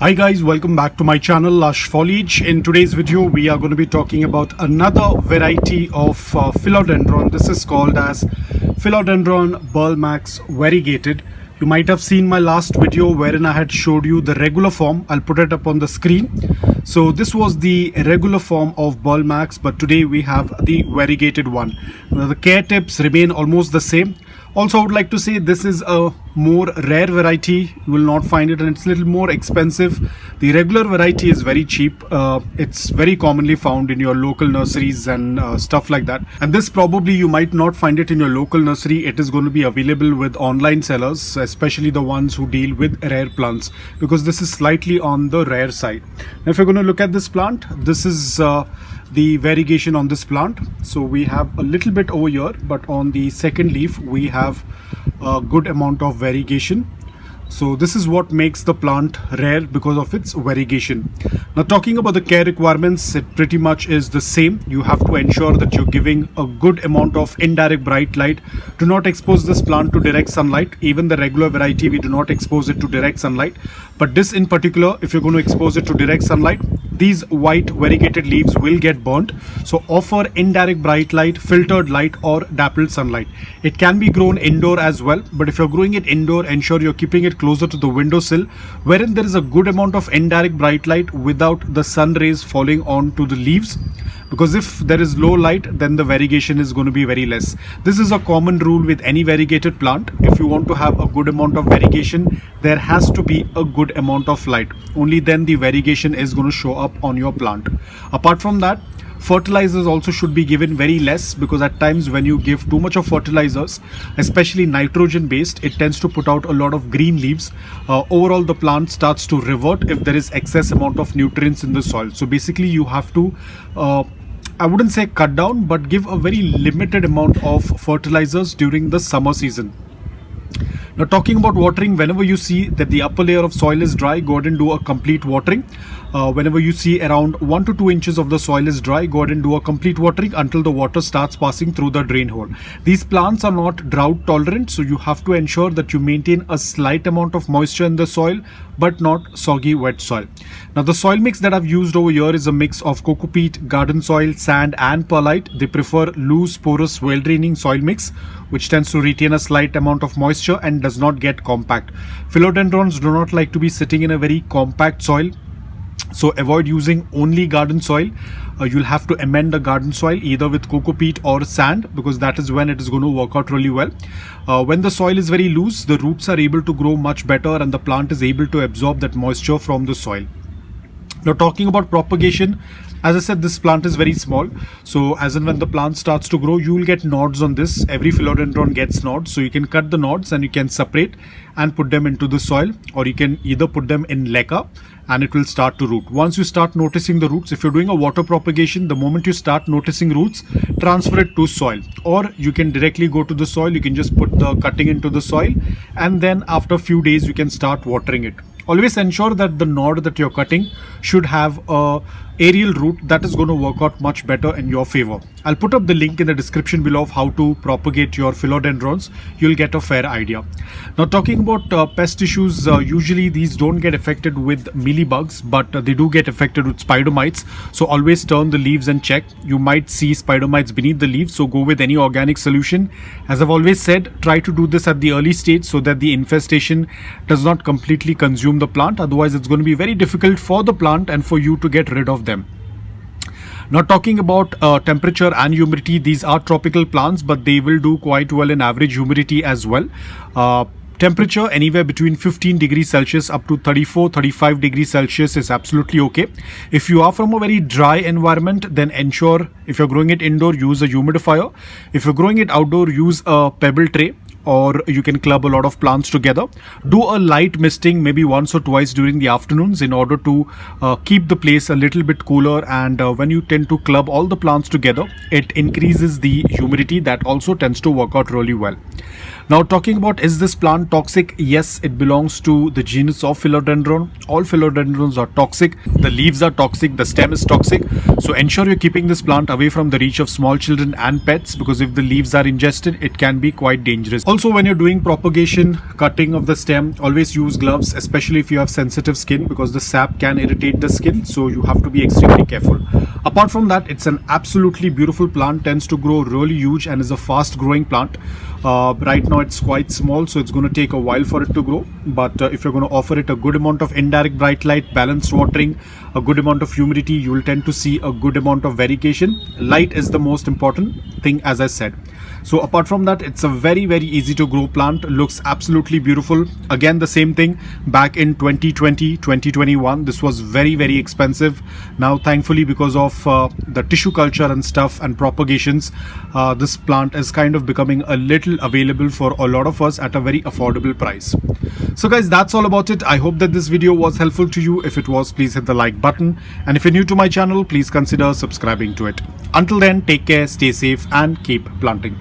Hi guys, welcome back to my channel Lush Foliage. In today's video we are going to be talking about another variety of philodendron. This is called as Philodendron Burle Marx Variegated. You might have seen my last video wherein I had showed you the regular form. I'll put it up on the screen. So this was the regular form of Burle Marx, but today we have the variegated one. Now, the care tips remain almost the same. Also, I would like to say this is a more rare variety. You will not find it, and it's a little more expensive. The regular variety is very cheap. It's very commonly found in your local nurseries and stuff like that. And this probably you might not find it in your local nursery. It is going to be available with online sellers, especially the ones who deal with rare plants, because this is slightly on the rare side. Now, if you're going to look at this plant, this is the variegation on this plant. So we have a little bit over here, but on the second leaf we have a good amount of variegation. So this is what makes the plant rare, because of its variegation. Now, talking about the care requirements, it pretty much is the same. You have to ensure that you're giving a good amount of indirect bright light. Do not expose this plant to direct sunlight. Even the regular variety, we do not expose it to direct sunlight. But this in particular, if you're going to expose it to direct sunlight, these white variegated leaves will get burnt. So offer indirect bright light, filtered light, or dappled sunlight. It can be grown indoor as well, but if you're growing it indoor, ensure you're keeping it closer to the windowsill, wherein there is a good amount of indirect bright light without the sun rays falling onto the leaves. Because if there is low light, then the variegation is going to be very less. This is a common rule with any variegated plant. If you want to have a good amount of variegation, there has to be a good amount of light. Only then the variegation is going to show up on your plant. Apart from that, fertilizers also should be given very less, because at times when you give too much of fertilizers, especially nitrogen based, it tends to put out a lot of green leaves. Overall the plant starts to revert if there is excess amount of nutrients in the soil. So basically you have to I wouldn't say cut down, but give a very limited amount of fertilizers during the summer season. Now, talking about watering, whenever you see that the upper layer of soil is dry, go ahead and do a complete watering. Whenever you see around 1 to 2 inches of the soil is dry, go ahead and do a complete watering until the water starts passing through the drain hole. These plants are not drought tolerant, so you have to ensure that you maintain a slight amount of moisture in the soil, but not soggy wet soil. Now, the soil mix that I've used over here is a mix of coco peat, garden soil, sand and perlite. They prefer loose, porous, well-draining soil mix, which tends to retain a slight amount of moisture and does not get compact. Philodendrons do not like to be sitting in a very compact soil. So avoid using only garden soil. You'll have to amend the garden soil either with coco peat or sand, because that is when it is going to work out really well. When the soil is very loose, the roots are able to grow much better and the plant is able to absorb that moisture from the soil. Now, talking about propagation, as I said, this plant is very small. So as and when the plant starts to grow, you will get nodes on this. Every philodendron gets nodes. So you can cut the nodes and you can separate and put them into the soil, or you can either put them in leca and it will start to root. Once you start noticing the roots, if you're doing a water propagation, the moment you start noticing roots, transfer it to soil, or you can directly go to the soil. You can just put the cutting into the soil, and then after a few days you can start watering it. Always ensure that the node that you're cutting should have a aerial root. That is going to work out much better in your favor. I'll put up the link in the description below of how to propagate your philodendrons. You'll get a fair idea. Now, talking about pest issues, usually these don't get affected with mealybugs, but they do get affected with spider mites. So always turn the leaves and check. You might see spider mites beneath the leaves, so go with any organic solution. As I've always said, try to do this at the early stage so that the infestation does not completely consume the plant. Otherwise, it's going to be very difficult for the plant and for you to get rid of them. Now, talking about temperature and humidity, these are tropical plants, but they will do quite well in average humidity as well. Temperature anywhere between 15 degrees Celsius up to 34-35 degrees Celsius is absolutely okay. If you are from a very dry environment, then ensure if you're growing it indoor, use a humidifier. If you're growing it outdoor, use a pebble tray, or you can club a lot of plants together. Do a light misting maybe once or twice during the afternoons in order to keep the place a little bit cooler. And when you tend to club all the plants together, it increases the humidity. That also tends to work out really well. Now, talking about, is this plant toxic? Yes, it belongs to the genus of philodendron. All philodendrons are toxic. The leaves are toxic, the stem is toxic. So ensure you're keeping this plant away from the reach of small children and pets, because if the leaves are ingested, it can be quite dangerous. Also, when you're doing propagation, cutting of the stem, always use gloves, especially if you have sensitive skin, because the sap can irritate the skin. So you have to be extremely careful. Apart from that, it's an absolutely beautiful plant, tends to grow really huge and is a fast growing plant. Right now it's quite small, so it's going to take a while for it to grow, but if you're going to offer it a good amount of indirect bright light, balanced watering, a good amount of humidity, you will tend to see a good amount of variegation. Light is the most important thing, as I said. So apart from that, it's a very easy to grow plant, looks absolutely beautiful. Again, the same thing back in 2020, 2021, this was very expensive. Now thankfully, because of the tissue culture and stuff and propagations, this plant is kind of becoming a little available for a lot of us at a very affordable price. So guys, that's all about it. I hope that this video was helpful to you. If it was, please hit the like button, and if you're new to my channel, please consider subscribing to it. Until then, take care, stay safe, and keep planting.